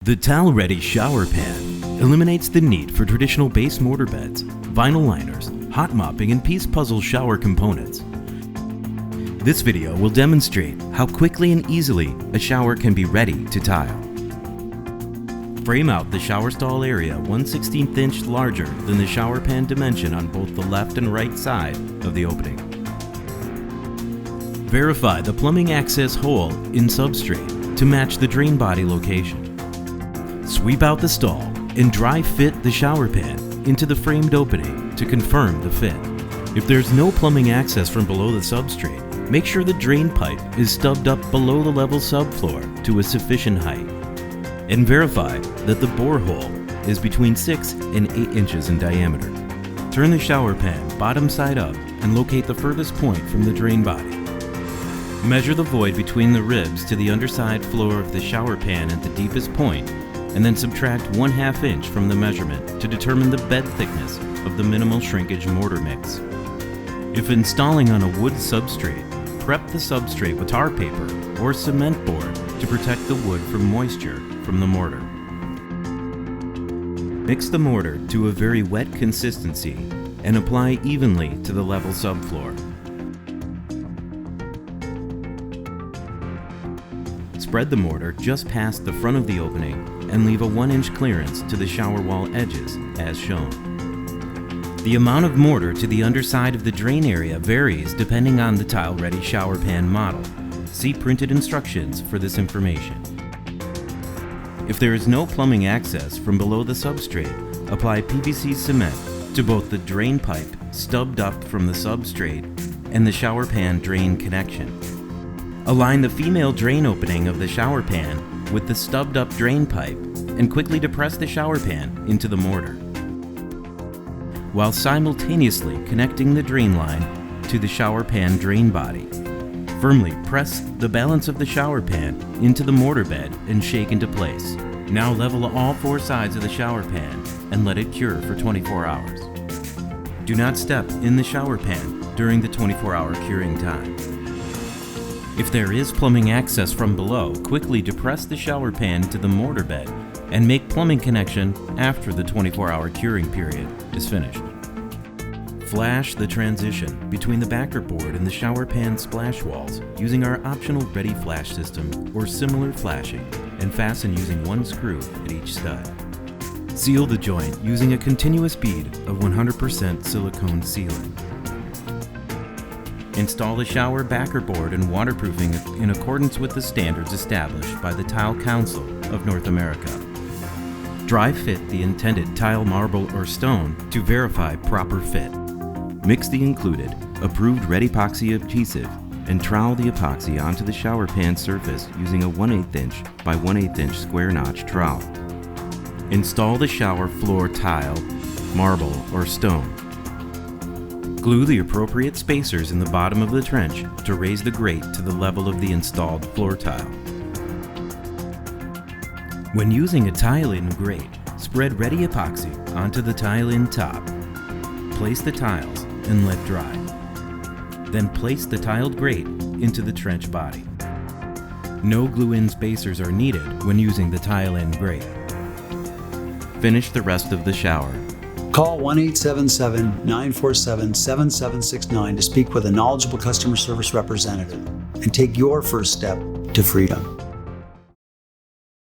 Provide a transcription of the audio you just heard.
The Tile Redi shower pan eliminates the need for traditional base mortar beds, vinyl liners, hot mopping, and piece puzzle shower components. This video will demonstrate how quickly and easily a shower can be ready to tile. Frame out the shower stall area 1/16 inch larger than the shower pan dimension on both the left and right side of the opening. Verify the plumbing access hole in substrate to match the drain body location. Sweep out the stall and dry fit the shower pan into the framed opening to confirm the fit. If there's no plumbing access from below the substrate, make sure the drain pipe is stubbed up below the level subfloor to a sufficient height. And verify that the borehole is between 6 and 8 inches in diameter. Turn the shower pan bottom side up and locate the furthest point from the drain body. Measure the void between the ribs to the underside floor of the shower pan at the deepest point, and then subtract 1/2 inch from the measurement to determine the bed thickness of the minimal shrinkage mortar mix. If installing on a wood substrate, prep the substrate with tar paper or cement board to protect the wood from moisture from the mortar. Mix the mortar to a very wet consistency and apply evenly to the level subfloor. Spread the mortar just past the front of the opening and leave a 1-inch clearance to the shower wall edges as shown. The amount of mortar to the underside of the drain area varies depending on the Tile Redi shower pan model. See printed instructions for this information. If there is no plumbing access from below the substrate, apply PVC cement to both the drain pipe stubbed up from the substrate and the shower pan drain connection. Align the female drain opening of the shower pan with the stubbed up drain pipe and quickly depress the shower pan into the mortar, while simultaneously connecting the drain line to the shower pan drain body. Firmly press the balance of the shower pan into the mortar bed and shake into place. Now level all 4 sides of the shower pan and let it cure for 24 hours. Do not step in the shower pan during the 24-hour curing time. If there is plumbing access from below, quickly depress the shower pan to the mortar bed and make plumbing connection after the 24-hour curing period is finished. Flash the transition between the backer board and the shower pan splash walls using our optional Redi flash system or similar flashing, and fasten using 1 screw at each stud. Seal the joint using a continuous bead of 100% silicone sealant. Install the shower backer board and waterproofing in accordance with the standards established by the Tile Council of North America. Dry fit the intended tile, marble, or stone to verify proper fit. Mix the included approved Redi epoxy adhesive and trowel the epoxy onto the shower pan surface using a 1/8 inch by 1/8 inch square notch trowel. Install the shower floor tile, marble, or stone. Glue the appropriate spacers in the bottom of the trench to raise the grate to the level of the installed floor tile. When using a tile-in grate, spread Redi epoxy onto the tile-in top. Place the tiles and let dry. Then place the tiled grate into the trench body. No glue-in spacers are needed when using the tile-in grate. Finish the rest of the shower. Call 1-877-947-7769 to speak with a knowledgeable customer service representative and take your first step to freedom.